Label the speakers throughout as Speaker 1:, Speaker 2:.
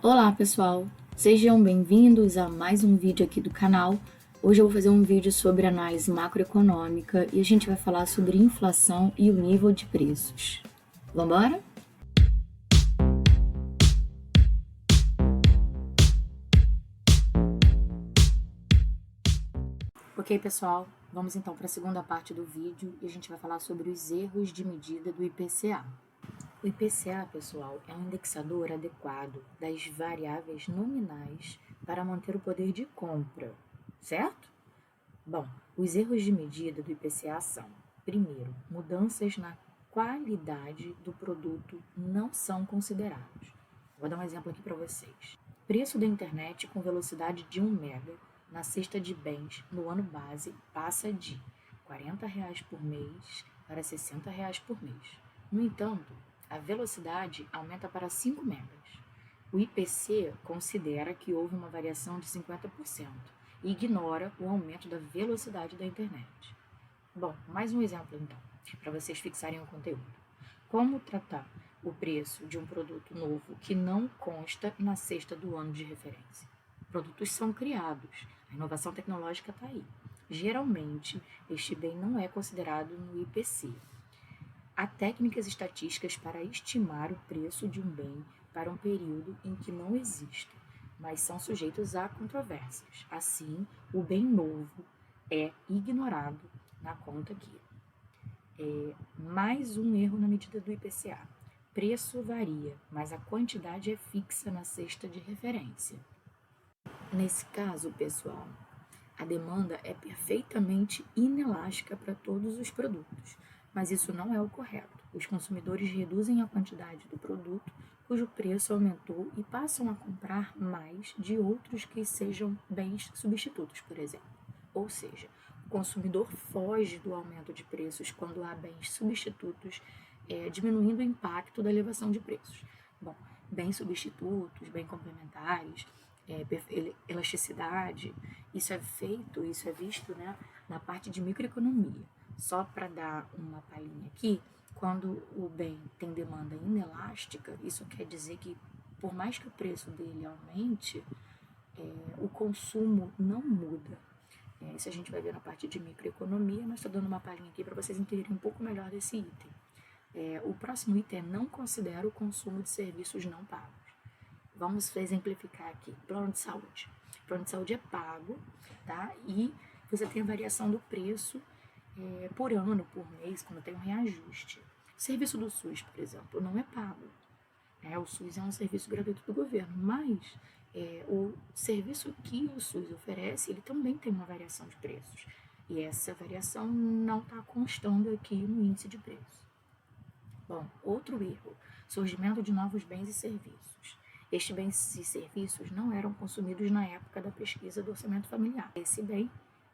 Speaker 1: Olá pessoal, sejam bem-vindos a mais um vídeo aqui do canal. Hoje eu vou fazer um vídeo sobre análise macroeconômica e a gente vai falar sobre inflação e o nível de preços. Vamos embora? Ok pessoal, vamos então para a segunda parte do vídeo e a gente vai falar sobre os erros de medida do IPCA. O IPCA, pessoal, é um indexador adequado das variáveis nominais para manter o poder de compra, certo? Bom, os erros de medida do IPCA são: primeiro, mudanças na qualidade do produto não são considerados. Vou dar um exemplo aqui para vocês. Preço da internet com velocidade de 1 mega na cesta de bens no ano base passa de R$ 40 por mês para R$ 60 por mês. No entanto, a velocidade aumenta para 5 megas. O IPC considera que houve uma variação de 50% e ignora o aumento da velocidade da internet. Bom, mais um exemplo então, para vocês fixarem o conteúdo. Como tratar o preço de um produto novo que não consta na cesta do ano de referência? Produtos são criados, a inovação tecnológica está aí. Geralmente, este bem não é considerado no IPC. Há técnicas estatísticas para estimar o preço de um bem para um período em que não existe, mas são sujeitos a controvérsias. Assim, o bem novo é ignorado na conta aqui. Mais um erro na medida do IPCA. Preço varia, mas a quantidade é fixa na cesta de referência. Nesse caso, pessoal, a demanda é perfeitamente inelástica para todos os produtos, mas isso não é o correto. Os consumidores reduzem a quantidade do produto cujo preço aumentou e passam a comprar mais de outros que sejam bens substitutos, por exemplo. Ou seja, o consumidor foge do aumento de preços quando há bens substitutos, diminuindo o impacto da elevação de preços. Bom, bens substitutos, bens complementares, elasticidade, isso é visto, né, na parte de microeconomia. Só para dar uma palhinha aqui, quando o bem tem demanda inelástica, isso quer dizer que por mais que o preço dele aumente, o consumo não muda. Isso a gente vai ver na parte de microeconomia, mas estou dando uma palhinha aqui para vocês entenderem um pouco melhor desse item. O próximo item é não considera o consumo de serviços não pagos. Vamos exemplificar aqui. Plano de saúde. O plano de saúde é pago, tá? E você tem a variação do preço por ano, por mês, quando tem um reajuste. O serviço do SUS, por exemplo, não é pago. O SUS é um serviço gratuito do governo, mas o serviço que o SUS oferece, ele também tem uma variação de preços. E essa variação não está constando aqui no índice de preço. Bom, outro erro, surgimento de novos bens e serviços. Estes bens e serviços não eram consumidos na época da pesquisa do orçamento familiar. Esse bem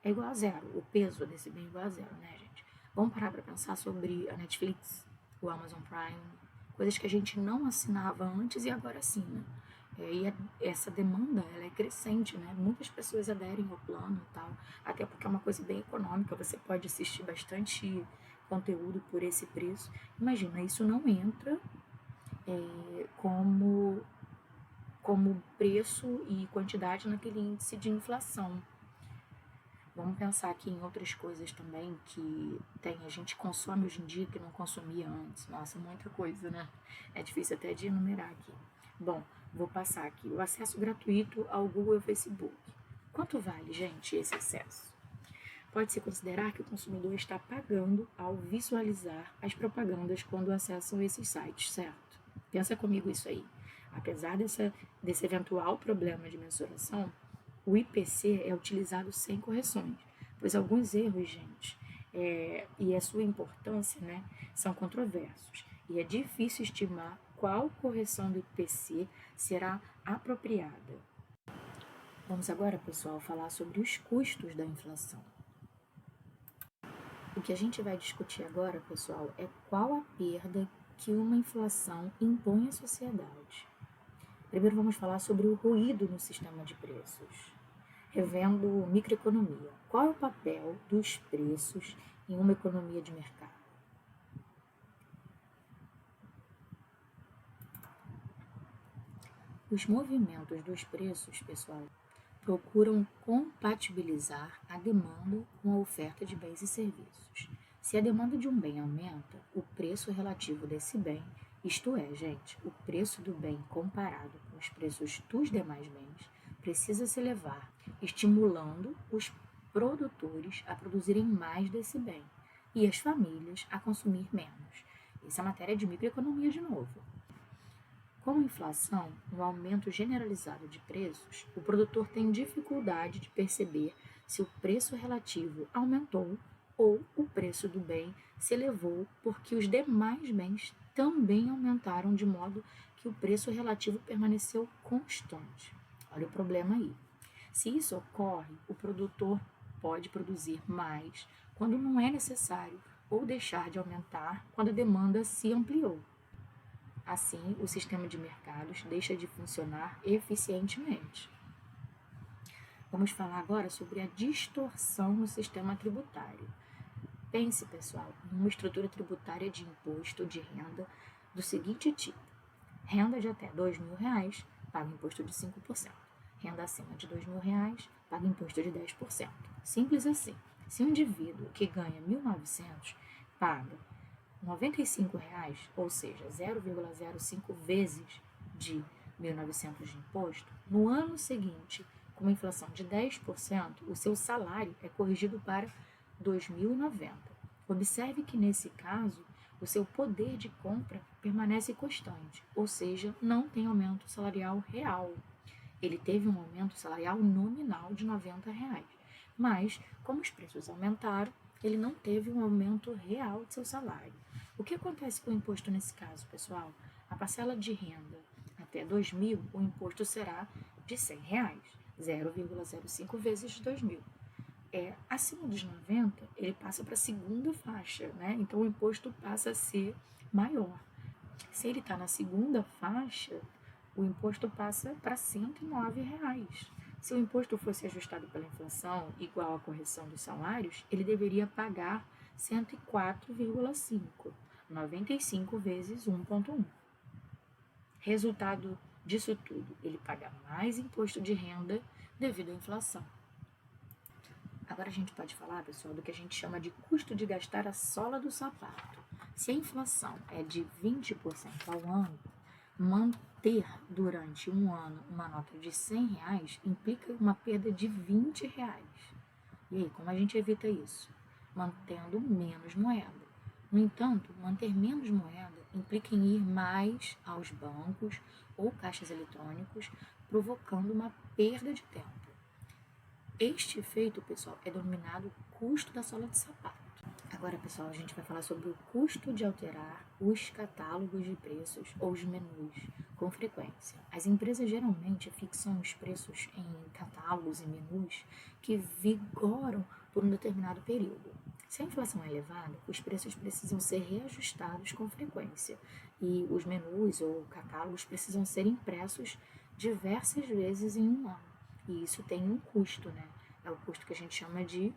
Speaker 1: é igual a zero, o peso desse bem é igual a zero, né, gente? Vamos parar para pensar sobre a Netflix, o Amazon Prime, coisas que a gente não assinava antes e agora assina. Essa demanda, ela é crescente, né? Muitas pessoas aderem ao plano e tal, até porque é uma coisa bem econômica, você pode assistir bastante conteúdo por esse preço. Imagina, isso não entra como preço e quantidade naquele índice de inflação. Vamos pensar aqui em outras coisas também que a gente consome hoje em dia que não consumia antes. Nossa, muita coisa, né? É difícil até de enumerar aqui. Bom, vou passar aqui. O acesso gratuito ao Google e ao Facebook. Quanto vale, gente, esse acesso? Pode-se considerar que o consumidor está pagando ao visualizar as propagandas quando acessam esses sites, certo? Pensa comigo isso aí. Apesar desse eventual problema de mensuração, o IPC é utilizado sem correções, pois alguns erros, gente, e a sua importância, né, são controversos. E é difícil estimar qual correção do IPC será apropriada. Vamos agora, pessoal, falar sobre os custos da inflação. O que a gente vai discutir agora, pessoal, é qual a perda que uma inflação impõe à sociedade. Primeiro vamos falar sobre o ruído no sistema de preços. Revendo microeconomia. Qual é o papel dos preços em uma economia de mercado? Os movimentos dos preços, pessoal, procuram compatibilizar a demanda com a oferta de bens e serviços. Se a demanda de um bem aumenta, o preço relativo desse bem, isto é, gente, o preço do bem comparado com os preços dos demais bens, precisa se elevar, estimulando os produtores a produzirem mais desse bem e as famílias a consumir menos. Essa é a matéria de microeconomia de novo. Com a inflação, um aumento generalizado de preços, o produtor tem dificuldade de perceber se o preço relativo aumentou ou o preço do bem se elevou porque os demais bens também aumentaram de modo que o preço relativo permaneceu constante. Olha o problema aí. Se isso ocorre, o produtor pode produzir mais quando não é necessário ou deixar de aumentar quando a demanda se ampliou. Assim, o sistema de mercados deixa de funcionar eficientemente. Vamos falar agora sobre a distorção no sistema tributário. Pense, pessoal, em uma estrutura tributária de imposto de renda do seguinte tipo: renda de até R$ 2.000 paga imposto de 5%. Renda acima de R$ 2.000 paga imposto de 10%. Simples assim. Se um indivíduo que ganha R$ 1.900 paga R$ 95, ou seja, 0,05 vezes de R$ 1.900 de imposto, no ano seguinte, com uma inflação de 10%, o seu salário é corrigido para R$ 2.090. Observe que, nesse caso, o seu poder de compra permanece constante, ou seja, não tem aumento salarial real. Ele teve um aumento salarial nominal de R$ 90, mas, como os preços aumentaram, ele não teve um aumento real de seu salário. O que acontece com o imposto nesse caso, pessoal? A parcela de renda até 2.000, o imposto será de R$ 100, 0,05 vezes 2.000. Acima dos 90, ele passa para a segunda faixa, né? Então o imposto passa a ser maior. Se ele está na segunda faixa, o imposto passa para R$ 109. Se o imposto fosse ajustado pela inflação, igual à correção dos salários, ele deveria pagar 104,5, 95 vezes 1,1. Resultado disso tudo, ele paga mais imposto de renda devido à inflação. Agora a gente pode falar, pessoal, do que a gente chama de custo de gastar a sola do sapato. Se a inflação é de 20% ao ano, manter durante um ano uma nota de R$ 100 implica uma perda de R$ 20. E aí, como a gente evita isso? Mantendo menos moeda. No entanto, manter menos moeda implica em ir mais aos bancos ou caixas eletrônicos, provocando uma perda de tempo. Este efeito, pessoal, é denominado custo da sola de sapato. Agora, pessoal, a gente vai falar sobre o custo de alterar os catálogos de preços ou os menus com frequência. As empresas geralmente fixam os preços em catálogos e menus que vigoram por um determinado período. Se a inflação é elevada, os preços precisam ser reajustados com frequência e os menus ou catálogos precisam ser impressos diversas vezes em um ano. E isso tem um custo, né? É o custo que a gente chama de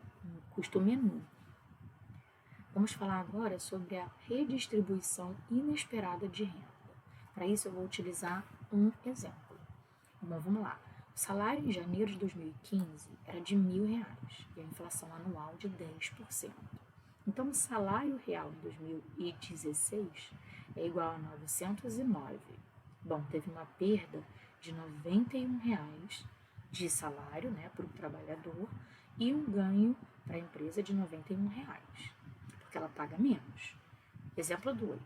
Speaker 1: custo menu. Vamos falar agora sobre a redistribuição inesperada de renda. Para isso, eu vou utilizar um exemplo. Bom, vamos lá. O salário em janeiro de 2015 era de R$ 1.000 e a inflação anual de 10%. Então, o salário real em 2016 é igual a 909. Bom, teve uma perda de R$ 91 de salário, né, para o trabalhador e um ganho para a empresa de R$ 91, porque ela paga menos. Exemplo 2.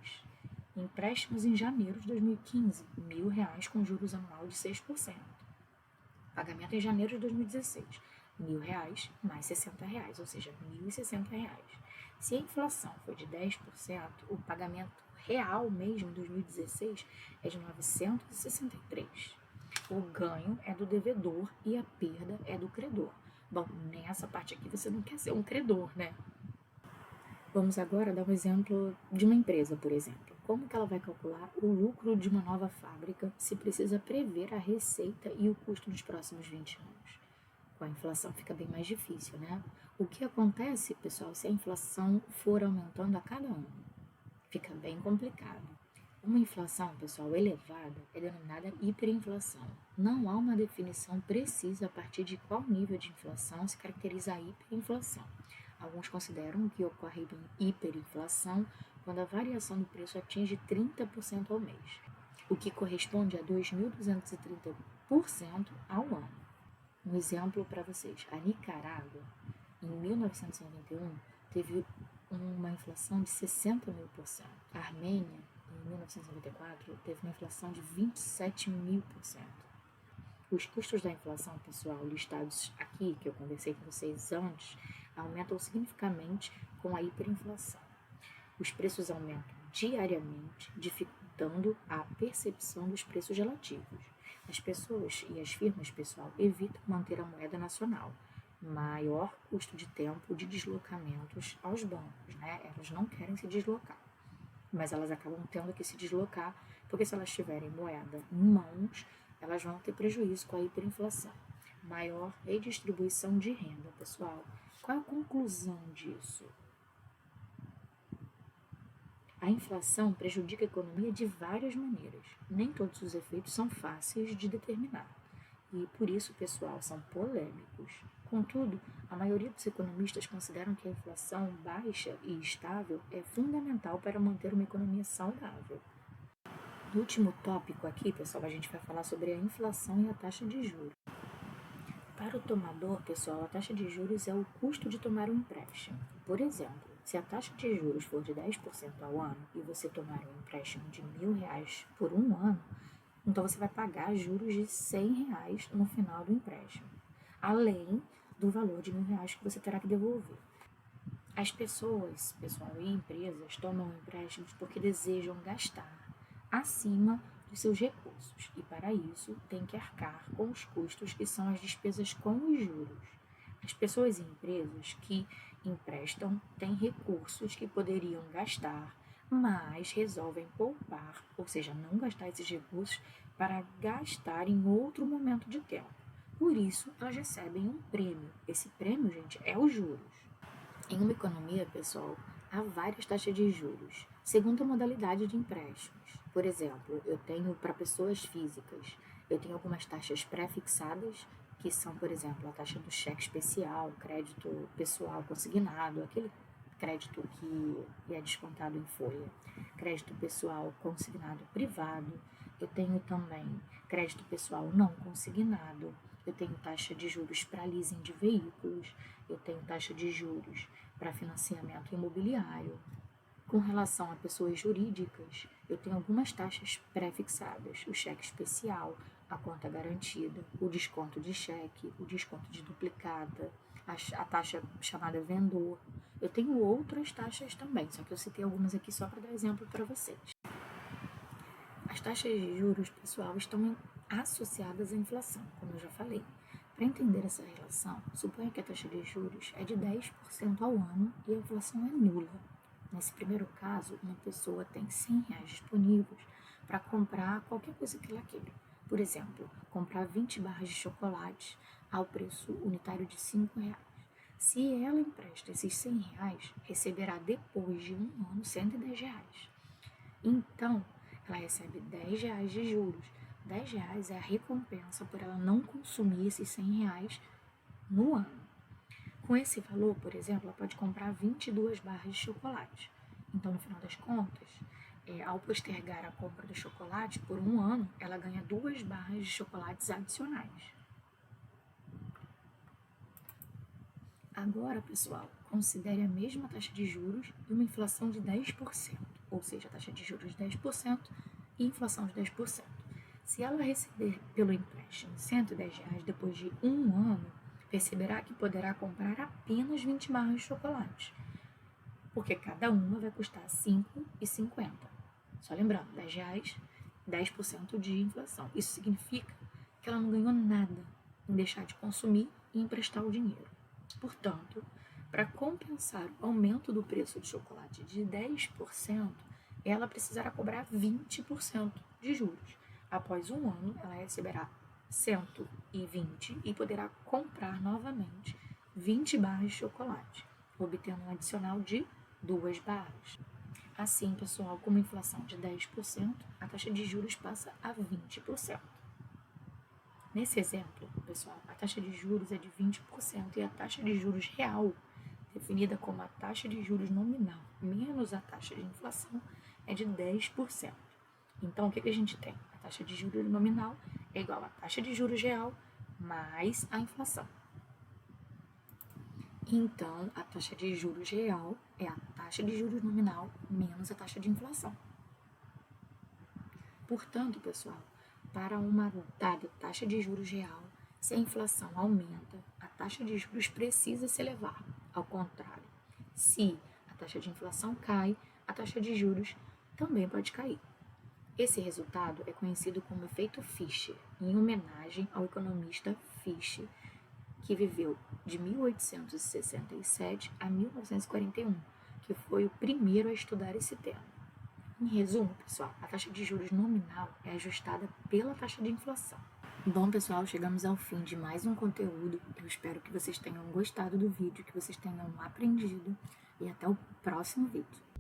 Speaker 1: Empréstimos em janeiro de 2015, R$ 1.000 com juros anual de 6%. Pagamento em janeiro de 2016, R$ 1.000 mais R$ 60, ou seja, R$ 1.060. Se a inflação for de 10%, o pagamento real mesmo em 2016 é de 963. O ganho é do devedor e a perda é do credor. Bom, nessa parte aqui você não quer ser um credor, né? Vamos agora dar um exemplo de uma empresa, por exemplo. Como que ela vai calcular o lucro de uma nova fábrica se precisa prever a receita e o custo nos próximos 20 anos? Com a inflação fica bem mais difícil, né? O que acontece, pessoal, se a inflação for aumentando a cada ano? Fica bem complicado. Uma inflação, pessoal, elevada é denominada hiperinflação. Não há uma definição precisa a partir de qual nível de inflação se caracteriza a hiperinflação. Alguns consideram que ocorre hiperinflação quando a variação do preço atinge 30% ao mês, o que corresponde a 2.230% ao ano. Um exemplo para vocês: a Nicarágua, em 1991, teve uma inflação de 60.000%. A Armênia, em 1994, teve uma inflação de 27.000%. Os custos da inflação, pessoal, listados aqui, que eu conversei com vocês antes, aumentam significativamente com a hiperinflação. Os preços aumentam diariamente, dificultando a percepção dos preços relativos. As pessoas e as firmas, pessoal, evitam manter a moeda nacional. Maior custo de tempo de deslocamentos aos bancos, né? Elas não querem se deslocar, mas elas acabam tendo que se deslocar, porque se elas tiverem moeda em mãos, elas vão ter prejuízo com a hiperinflação. Maior redistribuição de renda, pessoal. Qual é a conclusão disso? A inflação prejudica a economia de várias maneiras. Nem todos os efeitos são fáceis de determinar. E por isso, pessoal, são polêmicos. Contudo, a maioria dos economistas consideram que a inflação baixa e estável é fundamental para manter uma economia saudável. No último tópico aqui, pessoal, a gente vai falar sobre a inflação e a taxa de juros. Para o tomador, pessoal, a taxa de juros é o custo de tomar um empréstimo. Por exemplo, se a taxa de juros for de 10% ao ano e você tomar um empréstimo de R$1.000 por um ano, então você vai pagar juros de R$100 no final do empréstimo, além do valor de R$1.000 que você terá que devolver. As pessoas, pessoal, e empresas tomam empréstimos porque desejam gastar acima dos seus recursos e, para isso, tem que arcar com os custos que são as despesas com os juros. As pessoas e empresas que emprestam têm recursos que poderiam gastar, mas resolvem poupar, ou seja, não gastar esses recursos para gastar em outro momento de tempo. Por isso, elas recebem um prêmio. Esse prêmio, gente, é os juros. Em uma economia, pessoal, há várias taxas de juros, segundo a modalidade de empréstimos. Por exemplo, eu tenho para pessoas físicas, eu tenho algumas taxas pré-fixadas, que são, por exemplo, a taxa do cheque especial, crédito pessoal consignado, aquele crédito que é descontado em folha, crédito pessoal consignado privado. Eu tenho também crédito pessoal não consignado, eu tenho taxa de juros para leasing de veículos, eu tenho taxa de juros para financiamento imobiliário. Com relação a pessoas jurídicas, eu tenho algumas taxas pré-fixadas: o cheque especial, a conta garantida, o desconto de cheque, o desconto de duplicata, a taxa chamada vendor. Eu tenho outras taxas também, só que eu citei algumas aqui só para dar exemplo para vocês. As taxas de juros, pessoal, estão associadas à inflação, como eu já falei. Para entender essa relação, suponha que a taxa de juros é de 10% ao ano e a inflação é nula. Nesse primeiro caso, uma pessoa tem R$100 disponíveis para comprar qualquer coisa que ela queira. Por exemplo, comprar 20 barras de chocolate ao preço unitário de R$5. Se ela empresta esses R$100, receberá depois de um ano R$110. Então, ela recebe R$10 de juros. R$10 é a recompensa por ela não consumir esses R$100 no ano. Com esse valor, por exemplo, ela pode comprar 22 barras de chocolate. Então, no final das contas, ao postergar a compra do chocolate por um ano, ela ganha 2 barras de chocolates adicionais. Agora, pessoal, considere a mesma taxa de juros e uma inflação de 10%, ou seja, a taxa de juros de 10% e inflação de 10%. Se ela receber pelo empréstimo R$110 depois de um ano, perceberá que poderá comprar apenas 20 barras de chocolate, porque cada uma vai custar R$5,50. Só lembrando, R$10, 10% de inflação. Isso significa que ela não ganhou nada em deixar de consumir e emprestar o dinheiro. Portanto, para compensar o aumento do preço do chocolate de 10%, ela precisará cobrar 20% de juros. Após um ano, ela receberá 120 e poderá comprar novamente 20 barras de chocolate, obtendo um adicional de 2 barras. Assim, pessoal, com uma inflação de 10%, a taxa de juros passa a 20%. Nesse exemplo, pessoal, a taxa de juros é de 20% e a taxa de juros real, definida como a taxa de juros nominal menos a taxa de inflação, é de 10%. Então, o que a gente tem? A taxa de juros nominal é igual à taxa de juros real mais a inflação. Então, a taxa de juros real é a taxa de juros nominal menos a taxa de inflação. Portanto, pessoal, para uma dada taxa de juros real, se a inflação aumenta, a taxa de juros precisa se elevar. Ao contrário, se a taxa de inflação cai, a taxa de juros também pode cair. Esse resultado é conhecido como efeito Fischer, em homenagem ao economista Fischer, que viveu de 1867 a 1941, que foi o primeiro a estudar esse tema. Em resumo, pessoal, a taxa de juros nominal é ajustada pela taxa de inflação. Bom, pessoal, chegamos ao fim de mais um conteúdo. Eu espero que vocês tenham gostado do vídeo, que vocês tenham aprendido e até o próximo vídeo.